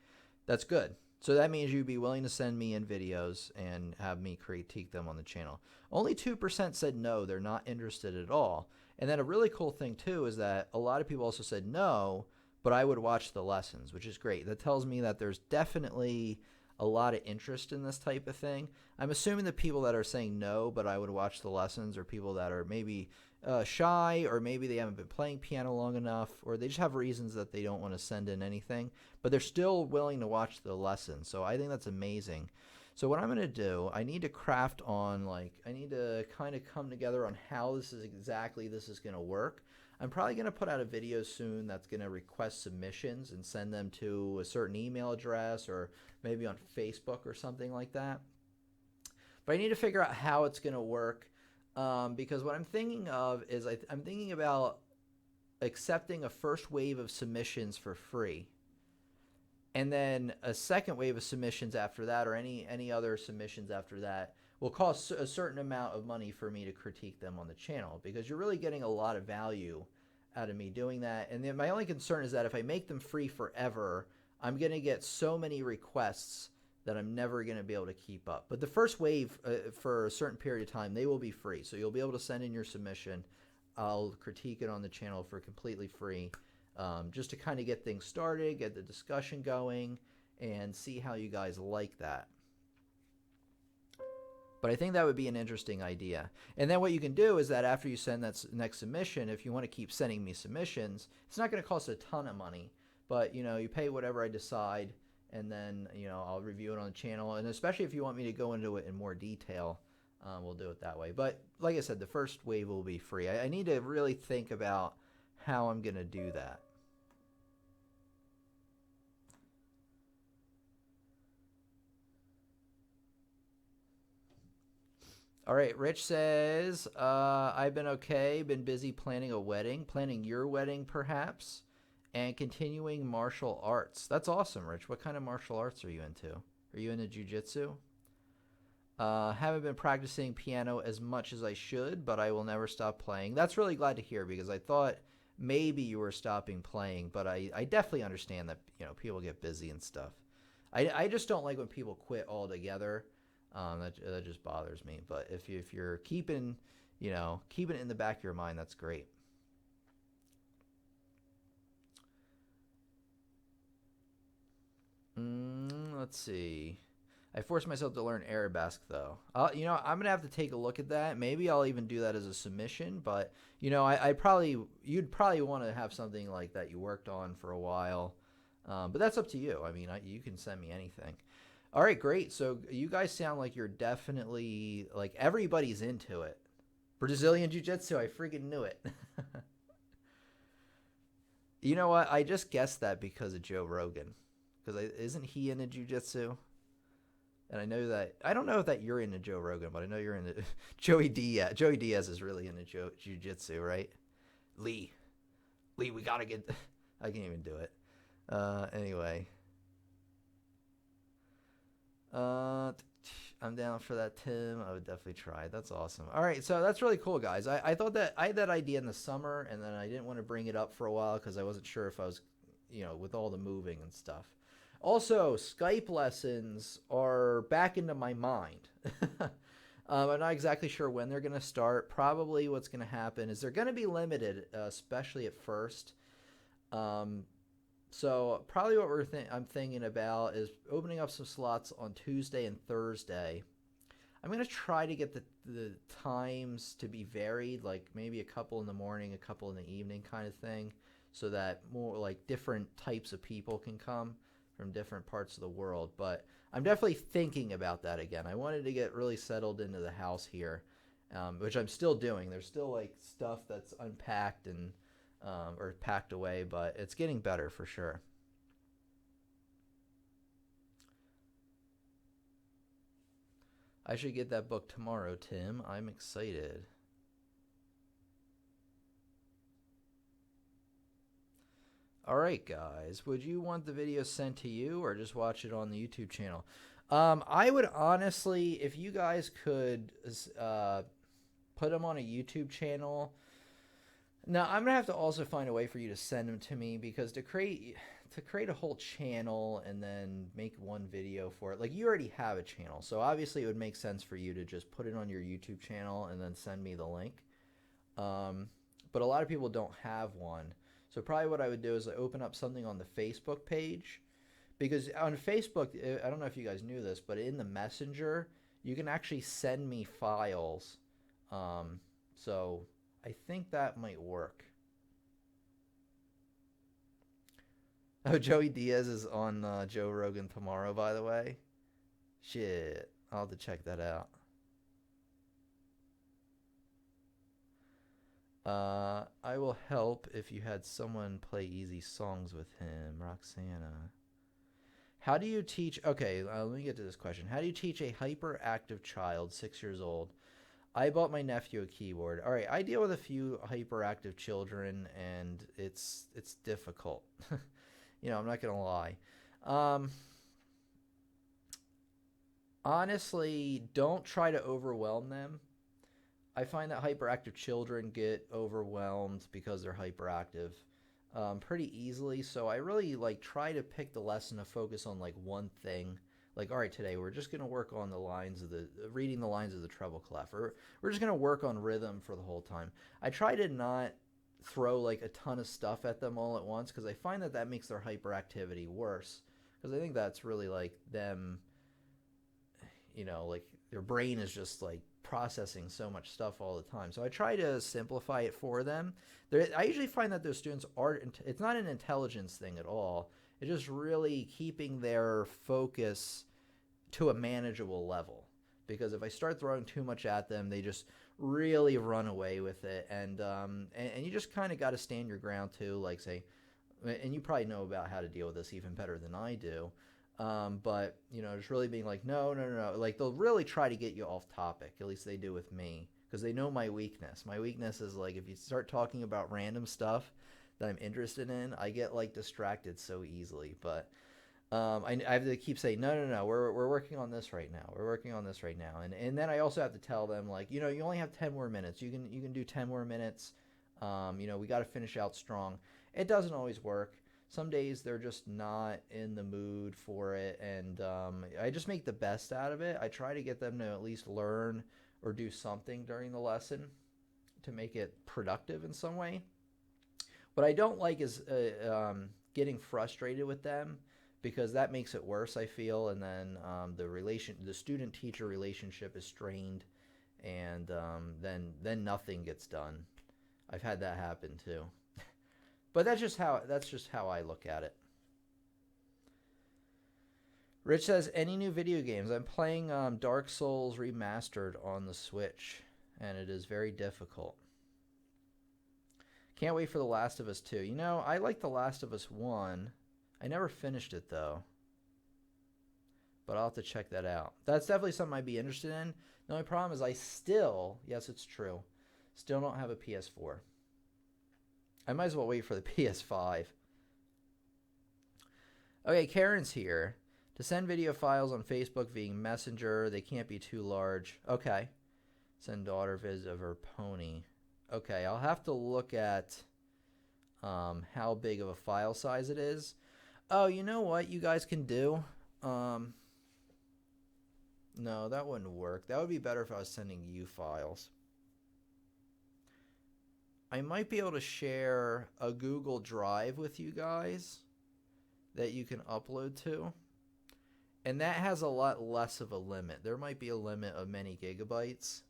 S1: That's good. So that means you'd be willing to send me in videos and have me critique them on the channel. Only 2% said no, they're not interested at all. And then a really cool thing too is that a lot of people also said no, but I would watch the lessons, which is great. That tells me that there's definitely a lot of interest in this type of thing. I'm assuming the people that are saying no, but I would watch the lessons, are people that are maybe shy, or maybe they haven't been playing piano long enough, or they just have reasons that they don't want to send in anything, but they're still willing to watch the lesson. So I think that's amazing. So what I'm going to do, I need to craft on, like, I need to kind of come together on how this is going to work. I'm probably going to put out a video soon that's going to request submissions and send them to a certain email address, or maybe on Facebook or something like that. But I need to figure out how it's going to work, because what I'm thinking of is I'm thinking about accepting a first wave of submissions for free, and then a second wave of submissions after that, or any other submissions after that, will cost a certain amount of money for me to critique them on the channel, because you're really getting a lot of value out of me doing that. And then my only concern is that if I make them free forever, I'm going to get so many requests that I'm never going to be able to keep up. But the first wave, for a certain period of time, they will be free. So you'll be able to send in your submission. I'll critique it on the channel for completely free, just to kind of get things started, get the discussion going, and see how you guys like that. But I think that would be an interesting idea. And then what you can do is that after you send that next submission, if you want to keep sending me submissions, it's not going to cost a ton of money, but you pay whatever I decide, and then I'll review it on the channel. And especially if you want me to go into it in more detail, we'll do it that way. But like I said, the first wave will be free. I need to really think about how I'm going to do that. All right, Rich says, I've been okay, been busy planning a wedding, planning your wedding perhaps, and continuing martial arts. That's awesome, Rich. What kind of martial arts are you into? Are you into jiu-jitsu? Haven't been practicing piano as much as I should, but I will never stop playing. That's really glad to hear, because I thought maybe you were stopping playing, but I definitely understand that people get busy and stuff. I just don't like when people quit altogether. That just bothers me. But if you're keeping it in the back of your mind, that's great. Let's see. I forced myself to learn Arabesque though. I'm gonna have to take a look at that. Maybe I'll even do that as a submission. But you'd probably want to have something like that you worked on for a while. But that's up to you. I mean, you can send me anything. All right, great. So you guys sound like you're definitely, like, everybody's into it. Brazilian Jiu-Jitsu, I freaking knew it. You know what? I just guessed that because of Joe Rogan. Because isn't he into Jiu-Jitsu? And I know that, I don't know if that you're into Joe Rogan, but I know you're into Joey Diaz. Joey Diaz is really into Jiu-Jitsu, right? Lee, we gotta get, I can't even do it. Anyway. I'm down for that, Tim. I would definitely try. That's awesome. All right, so that's really cool, guys. I thought that I had that idea in the summer, and then I didn't want to bring it up for a while because I wasn't sure if I was, with all the moving and stuff. Also, Skype lessons are back into my mind. I'm not exactly sure when they're going to start. Probably what's going to happen is they're going to be limited, especially at first. So probably what I'm thinking about is opening up some slots on Tuesday and Thursday. I'm going to try to get the times to be varied, like maybe a couple in the morning, a couple in the evening kind of thing, so that more like different types of people can come from different parts of the world. But I'm definitely thinking about that again. I wanted to get really settled into the house here, which I'm still doing. There's still like stuff that's unpacked and or packed away, but it's getting better for sure. I should get that book tomorrow, Tim. I'm excited. All right, guys. Would you want the video sent to you or just watch it on the YouTube channel? I would honestly, if you guys could put them on a YouTube channel. Now, I'm going to have to also find a way for you to send them to me, because to create a whole channel and then make one video for it, like, you already have a channel. So obviously it would make sense for you to just put it on your YouTube channel and then send me the link. But a lot of people don't have one. So probably what I would do is I open up something on the Facebook page, because on Facebook, I don't know if you guys knew this, but in the Messenger, you can actually send me files. So I think that might work. Oh, Joey Diaz is on Joe Rogan tomorrow, by the way. Shit, I'll have to check that out. I will help if you had someone play easy songs with him, Roxana. How do you teach? Okay, let me get to this question. How do you teach a hyperactive child, 6 years old? I bought my nephew a keyboard. All right, I deal with a few hyperactive children, and it's difficult. I'm not gonna lie. Um, Honestly, don't try to overwhelm them. I find that hyperactive children get overwhelmed because they're hyperactive pretty easily. So I really try to pick the lesson to focus on one thing. Like, all right, today we're just gonna work on the lines of the reading the lines of the treble clef, or we're just gonna work on rhythm for the whole time. I try to not throw a ton of stuff at them all at once, because I find that makes their hyperactivity worse. Because I think that's really them, their brain is just processing so much stuff all the time. So I try to simplify it for them. I usually find that those students it's not an intelligence thing at all. It's just really keeping their focus to a manageable level. Because if I start throwing too much at them, they just really run away with it. And you just kind of got to stand your ground too. Say, and you probably know about how to deal with this even better than I do. But just really being no, no, no, no. They'll really try to get you off topic. At least they do with me, because they know my weakness. My weakness is if you start talking about random stuff that I'm interested in, I get distracted so easily. But I have to keep saying no, no, no. We're working on this right now. We're working on this right now. And then I also have to tell them you only have 10 more minutes. You can do 10 more minutes. We got to finish out strong. It doesn't always work. Some days they're just not in the mood for it, and I just make the best out of it. I try to get them to at least learn or do something during the lesson to make it productive in some way. What I don't like is getting frustrated with them, because that makes it worse, I feel, and then the student-teacher relationship is strained, and then nothing gets done. I've had that happen too. But that's just how I look at it. Rich says, any new video games? I'm playing Dark Souls Remastered on the Switch, and it is very difficult. Can't wait for The Last of Us 2. I like The Last of Us 1. I never finished it, though. But I'll have to check that out. That's definitely something I'd be interested in. The only problem is yes, it's true, still don't have a PS4. I might as well wait for the PS5. Okay, Karen's here. To send video files on Facebook via Messenger, they can't be too large. Okay. Send daughter vids of her pony. Okay, I'll have to look at how big of a file size it is. Oh, you know what you guys can do? No, that wouldn't work. That would be better if I was sending you files. I might be able to share a Google Drive with you guys that you can upload to. And that has a lot less of a limit. There might be a limit of many gigabytes.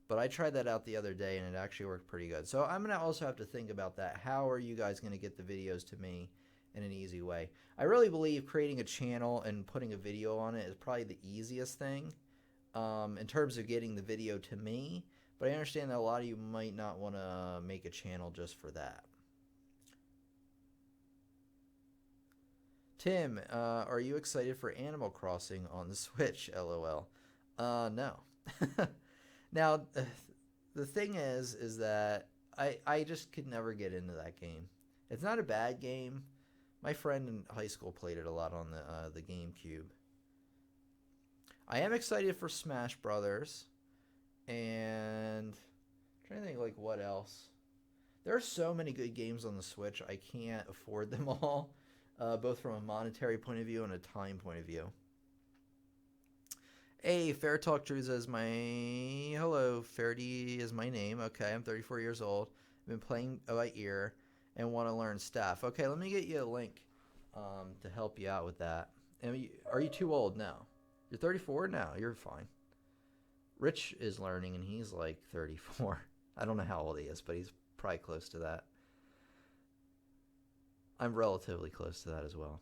S1: But I tried that out the other day, and it actually worked pretty good. So I'm going to also have to think about that. How are you guys going to get the videos to me in an easy way? I really believe creating a channel and putting a video on it is probably the easiest thing in terms of getting the video to me. But I understand that a lot of you might not want to make a channel just for that. Tim, are you excited for Animal Crossing on the Switch? LOL. No. Now, the thing is that I just could never get into that game. It's not a bad game. My friend in high school played it a lot on the GameCube. I am excited for Smash Brothers. And I'm trying to think what else. There are so many good games on the Switch. I can't afford them all, both from a monetary point of view and a time point of view. Hey, Fair Talk Druza is hello, Fairdy is my name. Okay, I'm 34 years old. I've been playing by ear, and want to learn staff. Okay, let me get you a link to help you out with that. And are you too old? No. You're 34? No, you're fine. Rich is learning, and he's like 34. I don't know how old he is, but he's probably close to that. I'm relatively close to that as well.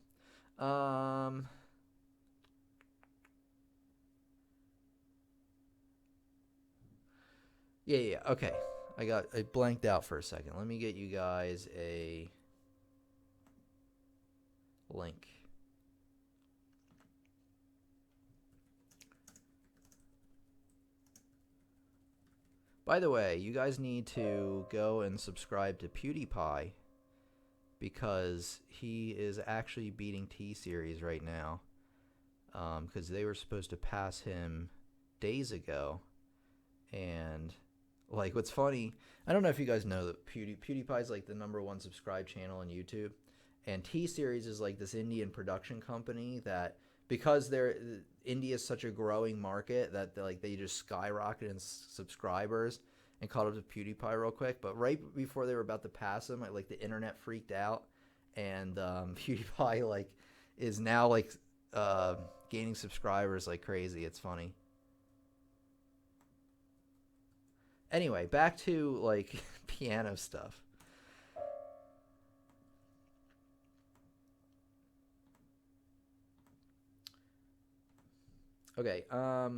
S1: Yeah, okay. I blanked out for a second. Let me get you guys a link. By the way, you guys need to go and subscribe to PewDiePie because he is actually beating T-Series right now. Because they were supposed to pass him days ago. And like, what's funny, I don't know if you guys know that PewDiePie is like the #1 subscribed channel on YouTube, and T-Series is like this Indian production company that, because India is such a growing market, that they just skyrocketed in subscribers and caught up to PewDiePie real quick. But right before they were about to pass him, like the internet freaked out, and PewDiePie like is now like gaining subscribers like crazy. It's funny. Anyway, back to like piano stuff. Okay, how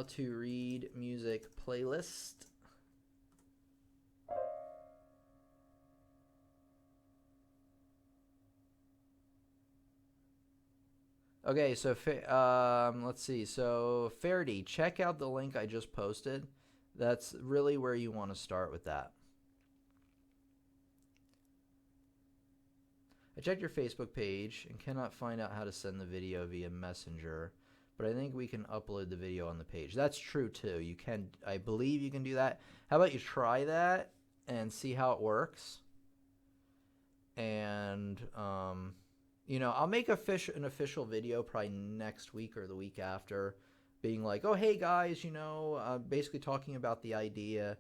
S1: to read music playlist. Okay, so let's see. So Faraday, check out the link I just posted. That's really where you want to start with that. I checked your Facebook page and cannot find out how to send the video via Messenger, but I think we can upload the video on the page. That's true too. You can, I believe you can do that. How about you try that and see how it works? And you know, I'll make an official video probably next week or the week after, being like, oh, hey guys, you know, basically talking about the idea.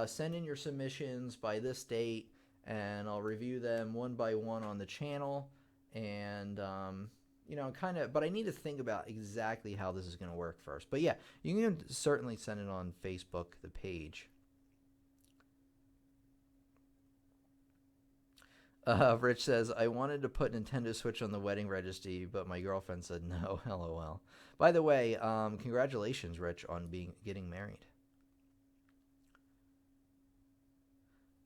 S1: Send in your submissions by this date, and I'll review them one by one on the channel. And, you know, but I need to think about exactly how this is going to work first. But yeah, you can certainly send it on Facebook, the page. Rich says, I wanted to put Nintendo Switch on the wedding registry, but my girlfriend said no. LOL. By the way, congratulations, Rich, on getting married.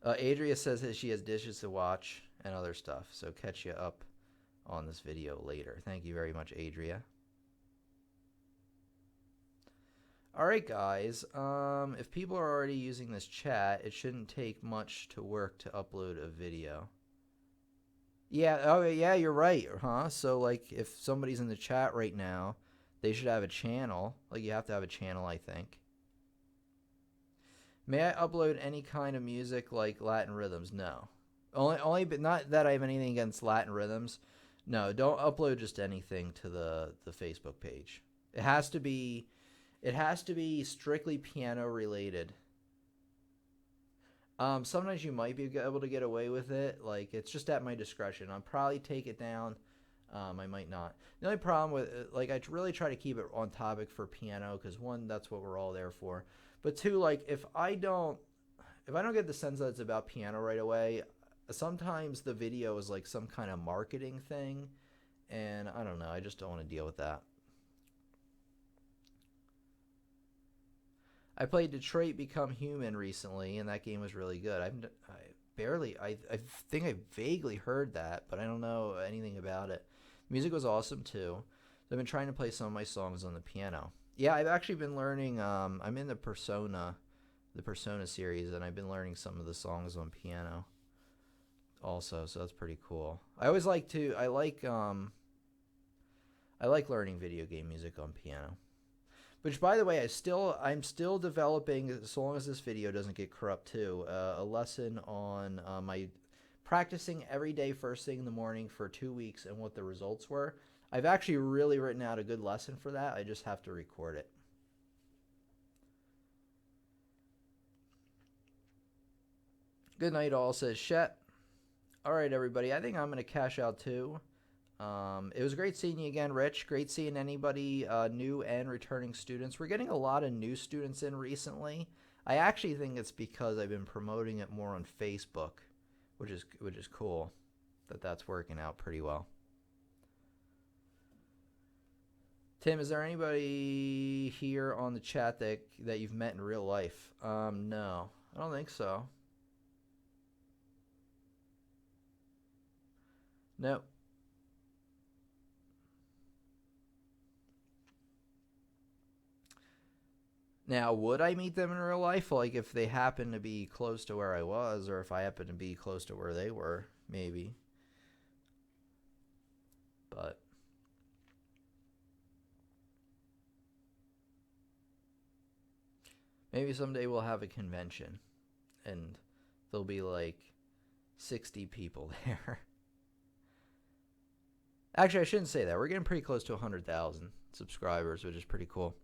S1: Adria says that she has dishes to watch and other stuff, so catch you up on this video later. Thank you very much, Adria. All right, guys. If people are already using this chat, it shouldn't take much to work to upload a video. Yeah, oh yeah, you're right, huh? So like if somebody's in the chat right now, they should have a channel. Like you have to have a channel, I think. May I upload any kind of music like Latin rhythms? No. Only but not that I have anything against Latin rhythms. No, don't upload just anything to the Facebook page. It has to be strictly piano related. Sometimes you might be able to get away with it. Like, it's just at my discretion. I'll probably take it down. I might not. The only problem with like, I really try to keep it on topic for piano because one, that's what we're all there for. But two, like if I don't get the sense that it's about piano right away, sometimes the video is like some kind of marketing thing, and I don't know. I just don't want to deal with that. I played Detroit Become Human recently, and that game was really good. I think I vaguely heard that, but I don't know anything about it. Music was awesome too. So I've been trying to play some of my songs on the piano. Yeah, I've actually been learning. I'm in the Persona series, and I've been learning some of the songs on piano. Also, so that's pretty cool. I like learning video game music on piano. Which, by the way, I'm still developing, as long as this video doesn't get corrupt too, a lesson on my practicing every day first thing in the morning for 2 weeks and what the results were. I've actually really written out a good lesson for that. I just have to record it. Good night, all, says Shet. All right, everybody. I think I'm going to cash out too. It was great seeing you again, Rich. Great seeing anybody new and returning students. We're getting a lot of new students in recently. I actually think it's because I've been promoting it more on Facebook, which is cool. That's working out pretty well. Tim, is there anybody here on the chat that you've met in real life? No, I don't think so. No. Now, would I meet them in real life? Like if they happen to be close to where I was, or if I happen to be close to where they were, maybe. But maybe someday we'll have a convention and there'll be like 60 people there. Actually, I shouldn't say that. We're getting pretty close to 100,000 subscribers, which is pretty cool.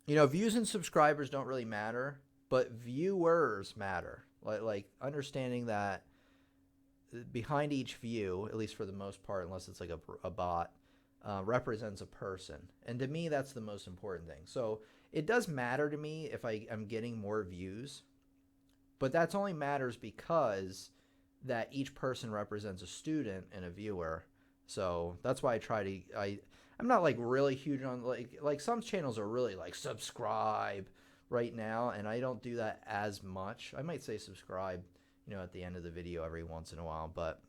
S1: You know, views and subscribers don't really matter, but viewers matter. Like understanding that behind each view, at least for the most part, unless it's like a bot, represents a person. And to me, that's the most important thing. So it does matter to me if I'm getting more views, but that's only matters because that each person represents a student and a viewer. So that's why I try to, I'm not like really huge on like some channels are really like subscribe right now, and I don't do that as much. I might say subscribe, you know, at the end of the video every once in a while, but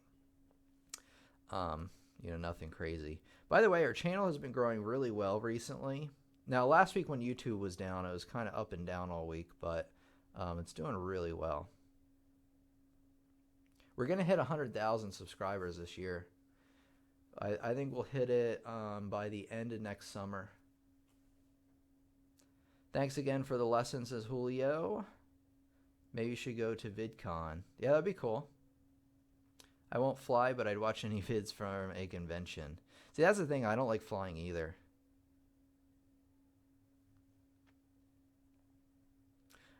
S1: you know, nothing crazy. By the way, our channel has been growing really well recently. Now, last week when YouTube was down, it was kind of up and down all week, but it's doing really well. We're gonna hit 100,000 subscribers this year. I think we'll hit it by the end of next summer. Thanks again for the lesson, says Julio. Maybe you should go to VidCon. Yeah, that'd be cool. I won't fly, but I'd watch any vids from a convention. See, that's the thing. I don't like flying either.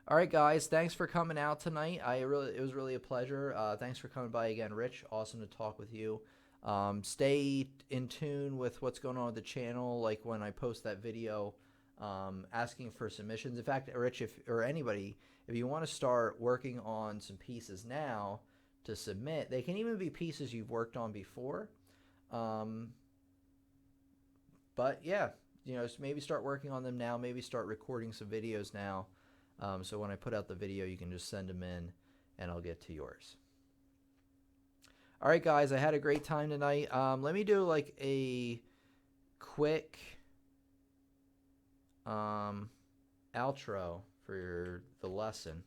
S1: All right, guys. Thanks for coming out tonight. It was really a pleasure. Thanks for coming by again, Rich. Awesome to talk with you. Stay in tune with what's going on with the channel, like when I post that video asking for submissions. In fact, Rich, or anybody, if you want to start working on some pieces now to submit, they can even be pieces you've worked on before. But yeah, you know, maybe start working on them now, maybe start recording some videos now. So when I put out the video, you can just send them in and I'll get to yours. All right, guys, I had a great time tonight. Let me do like a quick outro for the lesson.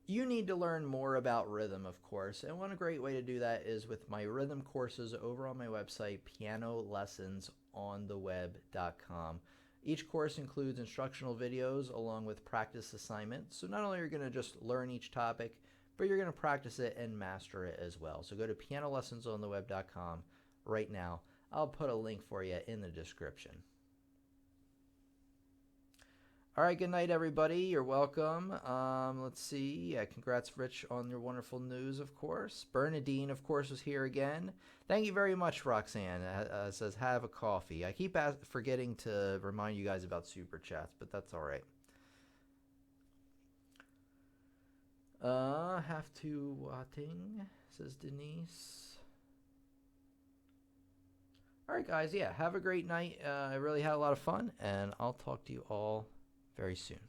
S1: You need to learn more about rhythm, of course, and one great way to do that is with my rhythm courses over on my website, pianolessonsontheweb.com. Each course includes instructional videos along with practice assignments. So not only are you going to just learn each topic, but you're going to practice it and master it as well. So go to pianolessonsontheweb.com right now. I'll put a link for you in the description. All right, good night, everybody. You're welcome. Let's see. Yeah, congrats, Rich, on your wonderful news, of course. Bernadine, of course, was here again. Thank you very much, Roxanne. Says, have a coffee. I keep forgetting to remind you guys about Super Chats, but that's all right. Have to watting, says Denise. All right, guys. Yeah, have a great night. I really had a lot of fun, and I'll talk to you all very soon.